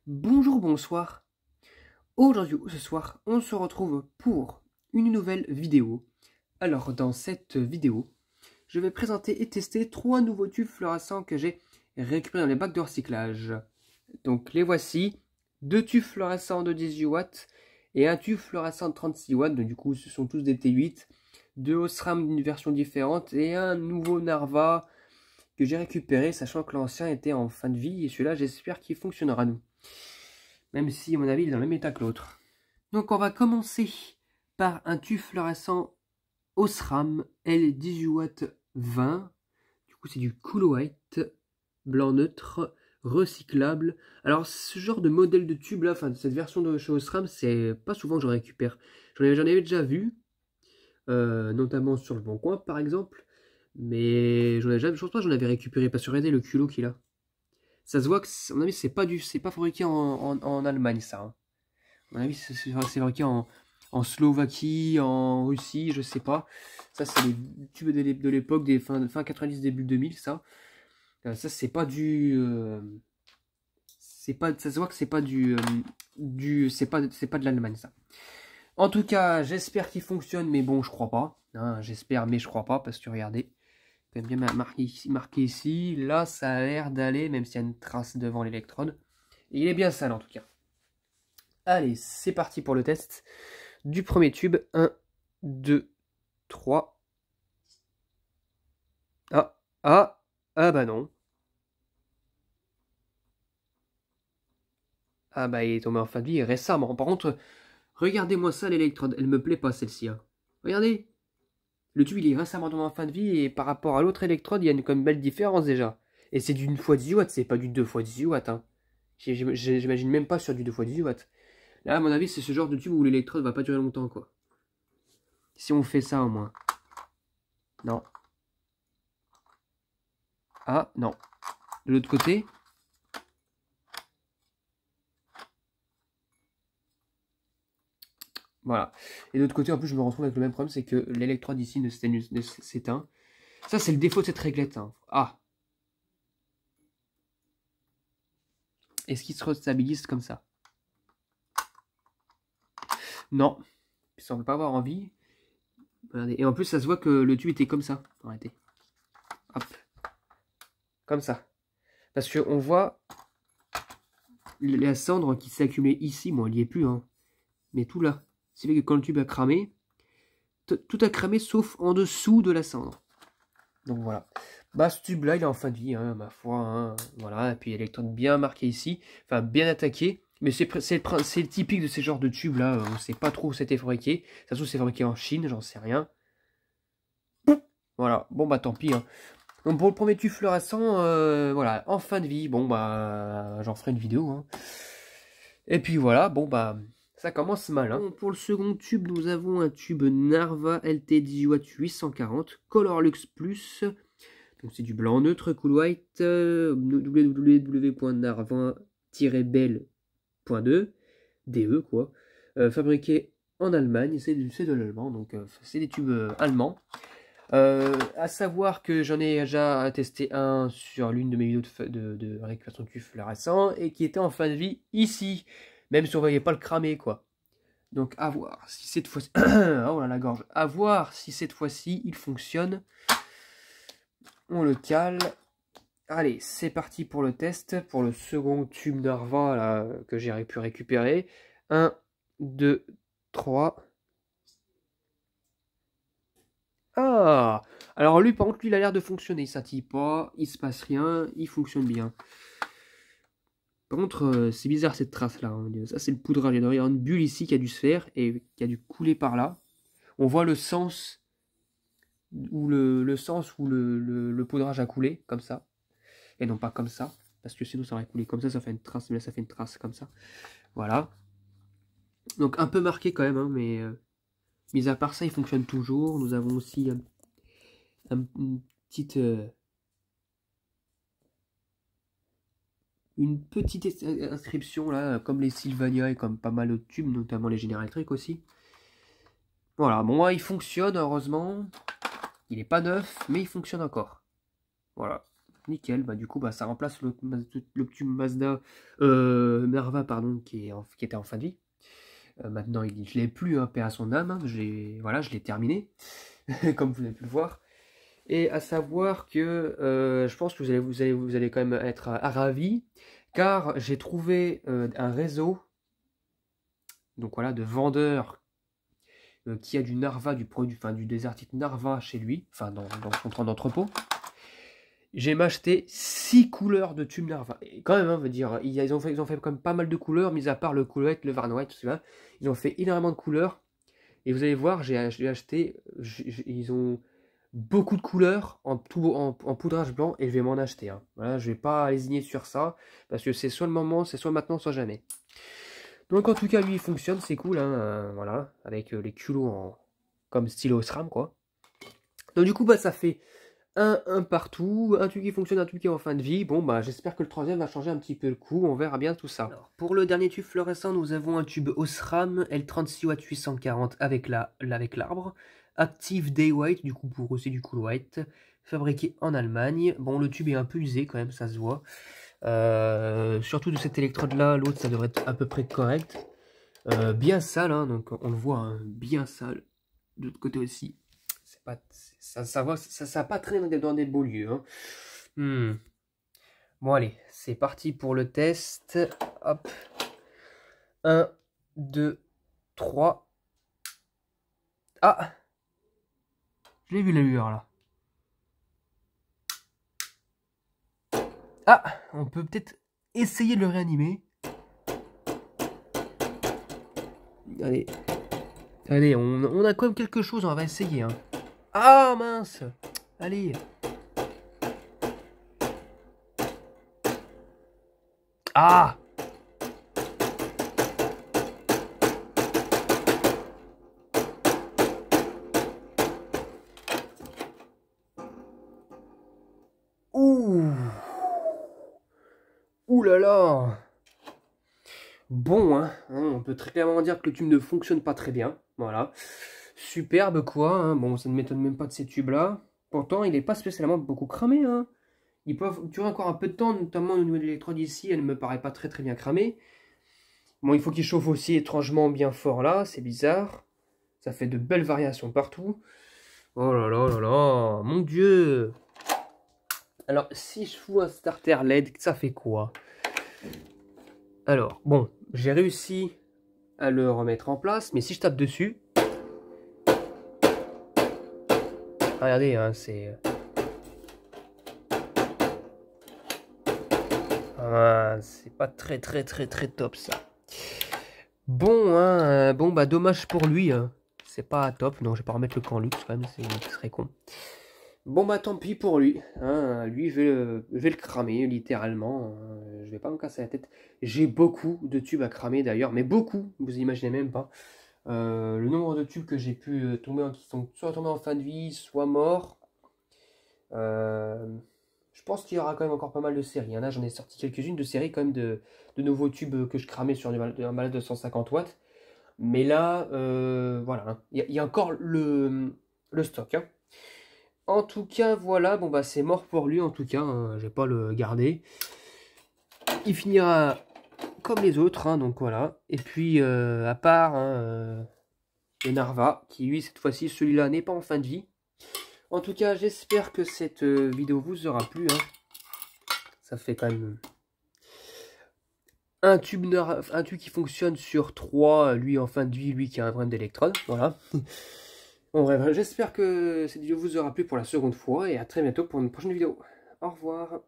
Bonjour, bonsoir. Aujourd'hui ou ce soir, on se retrouve pour une nouvelle vidéo. Alors, dans cette vidéo, je vais présenter et tester 3 nouveaux tubes fluorescents que j'ai récupérés dans les bacs de recyclage. Donc, les voici. 2 tubes fluorescents de 18 watts et un tube fluorescent de 36 watts. Donc, du coup, ce sont tous des T8. 2 Osram d'une version différente et un nouveau Narva que j'ai récupéré, sachant que l'ancien était en fin de vie. Et celui-là, j'espère qu'il fonctionnera nous. Même si, à mon avis, il est dans le même état que l'autre. Donc, on va commencer par un tube fluorescent Osram L18 w 20. Du coup, c'est du Cool White, blanc neutre, recyclable. Alors, ce genre de modèle de tube là, enfin, cette version de chez Osram, c'est pas souvent que je récupère. J'en avais déjà vu, notamment sur le Bon Coin, par exemple. Mais je pense pas que j'en avais récupéré, parce que regardez le culot qu'il a. Ça se voit que, à mon avis, c'est pas fabriqué en Allemagne, ça. Hein. À mon avis, c'est fabriqué en Slovaquie, en Russie, je sais pas. Ça, c'est les tubes de l'époque, des fin 90, début 2000, ça. Ça, c'est pas du... ça se voit que c'est pas c'est pas de l'Allemagne, ça. En tout cas, j'espère qu'il fonctionne, mais bon, je crois pas. Hein, j'espère, mais je crois pas, parce que regardez. Quand même bien marqué ici. Là, ça a l'air d'aller, même s'il y a une trace devant l'électrode. Il est bien sale, en tout cas. Allez, c'est parti pour le test du premier tube. 1, 2, 3. Ah bah non. Ah bah il est tombé en fin de vie récemment. Par contre, regardez-moi ça, l'électrode. Elle me plaît pas, celle-ci. Hein. Regardez. Le tube, il est récemment tombé en fin de vie. Et par rapport à l'autre électrode, il y a une belle différence déjà. Et c'est d'une fois 18 watts, c'est pas du 2 fois 18 watts. Hein. J'imagine même pas sur du 2 fois 18 watts. Là, à mon avis, c'est ce genre de tube où l'électrode va pas durer longtemps, quoi. Si on fait ça, au moins. Non. Ah, non. De l'autre côté. Voilà. Et de l'autre côté, en plus, je me retrouve avec le même problème, c'est que l'électrode ici ne s'éteint. Ça, c'est le défaut de cette réglette. Hein. Ah. Est-ce qu'il se restabilise comme ça? Non. Il semble pas avoir envie. Regardez. Et en plus, ça se voit que le tube était comme ça. Arrêtez. Hop. Comme ça. Parce qu'on voit la cendre qui s'est accumulée ici. Bon, elle n'y est plus. Hein. Mais tout là. C'est vrai que quand le tube a cramé, tout a cramé sauf en dessous de la cendre. Donc voilà. Bah ce tube là il est en fin de vie, hein, ma foi. Hein. Voilà. Et puis l'électrode bien marqué ici. Enfin bien attaqué. Mais c'est typique de ces genres de tubes là. On ne sait pas trop où c'était fabriqué. Ça se trouve c'est fabriqué en Chine, j'en sais rien. Voilà. Bon bah tant pis. Hein. Donc pour le premier tube fluorescent, voilà, en fin de vie. Bon bah j'en ferai une vidéo. Hein. Et puis voilà, bon bah... Ça commence mal. Hein. Bon, pour le second tube, nous avons un tube Narva LT 18 w 840 Color Lux Plus. Donc c'est du blanc neutre Cool White www.narva-bell.2 DE quoi. Fabriqué en Allemagne, c'est de l'allemand, donc c'est des tubes allemands. À savoir que j'en ai déjà testé un sur l'une de mes vidéos de récupération de tubes fluorescents et qui était en fin de vie ici. Même si on ne voyait pas le cramer, quoi. Donc, à voir si cette fois-ci... oh là, la gorge. À voir si cette fois-ci, il fonctionne. On le cale. Allez, c'est parti pour le test. Pour le second tube Narva, là, que j'ai pu récupérer. 1, 2, 3. Ah! Alors, lui, par contre, lui, il a l'air de fonctionner. Il ne s'attille pas, il se passe rien, il fonctionne bien. Par contre, c'est bizarre cette trace là. Hein. Ça, c'est le poudrage. Il doit y avoir une bulle ici qui a dû se faire et qui a dû couler par là. On voit le sens où le poudrage a coulé, comme ça. Et non pas comme ça. Parce que sinon, ça aurait coulé comme ça fait une trace. Mais là, ça fait une trace comme ça. Voilà. Donc, un peu marqué quand même. Hein, mais mis à part ça, il fonctionne toujours. Nous avons aussi une petite... une petite inscription là, comme les Sylvania et comme pas mal de tubes, notamment les General Electric aussi. Voilà, bon, il fonctionne heureusement. Il n'est pas neuf, mais il fonctionne encore. Voilà. nickel. Bah, du coup, bah, ça remplace le tube Mazda Narva, pardon, qui était en fin de vie. Maintenant, je l'ai plus, hein, paix à son âme. Hein, voilà, je l'ai terminé, comme vous avez pu le voir. Et à savoir que je pense que vous allez quand même être ravis, car j'ai trouvé un réseau, donc voilà, de vendeurs qui a du Narva, du produit, enfin des articles Narva chez lui, enfin dans son train d'entrepôt. J'ai m'acheté 6 couleurs de tubes Narva. Et quand même, hein, veut dire, ils ont fait quand même pas mal de couleurs, mis à part le Coolwhite, le Varn White, tout ça. Ils ont fait énormément de couleurs. Et vous allez voir, j'ai acheté, ils ont beaucoup de couleurs en poudrage blanc et je vais m'en acheter. Hein. Voilà, je vais pas lésigner sur ça parce que c'est soit le moment, c'est soit maintenant, soit jamais. Donc en tout cas, lui il fonctionne, c'est cool. Hein, voilà, avec les culots comme stylo SRAM quoi. Donc du coup, bah ça fait un partout, un truc qui fonctionne, un truc qui est en fin de vie. Bon, bah j'espère que le troisième va changer un petit peu le coup, on verra bien tout ça. Alors, pour le dernier tube fluorescent, nous avons un tube Osram L36W 840 avec l'arbre. Active Day White, du coup pour aussi du Coolwhite, fabriqué en Allemagne. Bon, le tube est un peu usé quand même, ça se voit. Surtout de cette électrode là, l'autre ça devrait être à peu près correct. Bien sale, hein, donc on le voit, hein, bien sale. De l'autre côté aussi. Ça va pas traîner dans des beaux lieux. Hein. Bon, allez, c'est parti pour le test. Hop. 1, 2, 3. Ah! Je l'ai vu la lueur là. Ah! On peut peut-être essayer de le réanimer. Allez. Allez, on a quand même quelque chose, on va essayer. Hein. Ah mince! Allez! Ah! Ouh! Ouh là là! Bon, hein, on peut très clairement dire que le tube ne fonctionne pas très bien. Voilà. Superbe quoi. Hein. Bon, ça ne m'étonne même pas de ces tubes-là. Pourtant, il n'est pas spécialement beaucoup cramé. Hein. Ils peuvent durer encore un peu de temps, notamment au niveau de l'électrode ici. Elle ne me paraît pas très bien cramée. Bon, il faut qu'il chauffe aussi étrangement bien fort là. C'est bizarre. Ça fait de belles variations partout. Oh là là là là. Mon Dieu. Alors, si je fous un starter LED, ça fait quoi? Alors, bon, j'ai réussi à le remettre en place, mais si je tape dessus, regardez, hein, c'est pas très top ça. Bon, hein, bon bah dommage pour lui, hein. C'est pas top, non, je vais pas remettre le camp luxe quand même, ce serait con. Bon bah tant pis pour lui, hein. Lui je vais le cramer littéralement, je vais pas me casser la tête. J'ai beaucoup de tubes à cramer d'ailleurs, mais beaucoup, vous imaginez même pas. Le nombre de tubes que j'ai pu tomber, qui sont soit tombés en fin de vie, soit morts. Je pense qu'il y aura quand même encore pas mal de séries. Là j'en ai sorti quelques-unes de séries quand même de nouveaux tubes que je cramais sur un malade de 150 watts. Mais là, voilà, hein. Il y a encore le stock. Hein. En tout cas, voilà, bon bah c'est mort pour lui en tout cas, hein, je vais pas le garder. Il finira comme les autres, hein, donc voilà. Et puis, à part hein, le Narva, qui lui, cette fois-ci, celui-là n'est pas en fin de vie. En tout cas, j'espère que cette vidéo vous aura plu. Hein. Ça fait quand même un tube qui fonctionne sur 3, lui en fin de vie, lui qui a un problème d'électrode, voilà. Bon bref, j'espère que cette vidéo vous aura plu pour la seconde fois et à très bientôt pour une prochaine vidéo. Au revoir.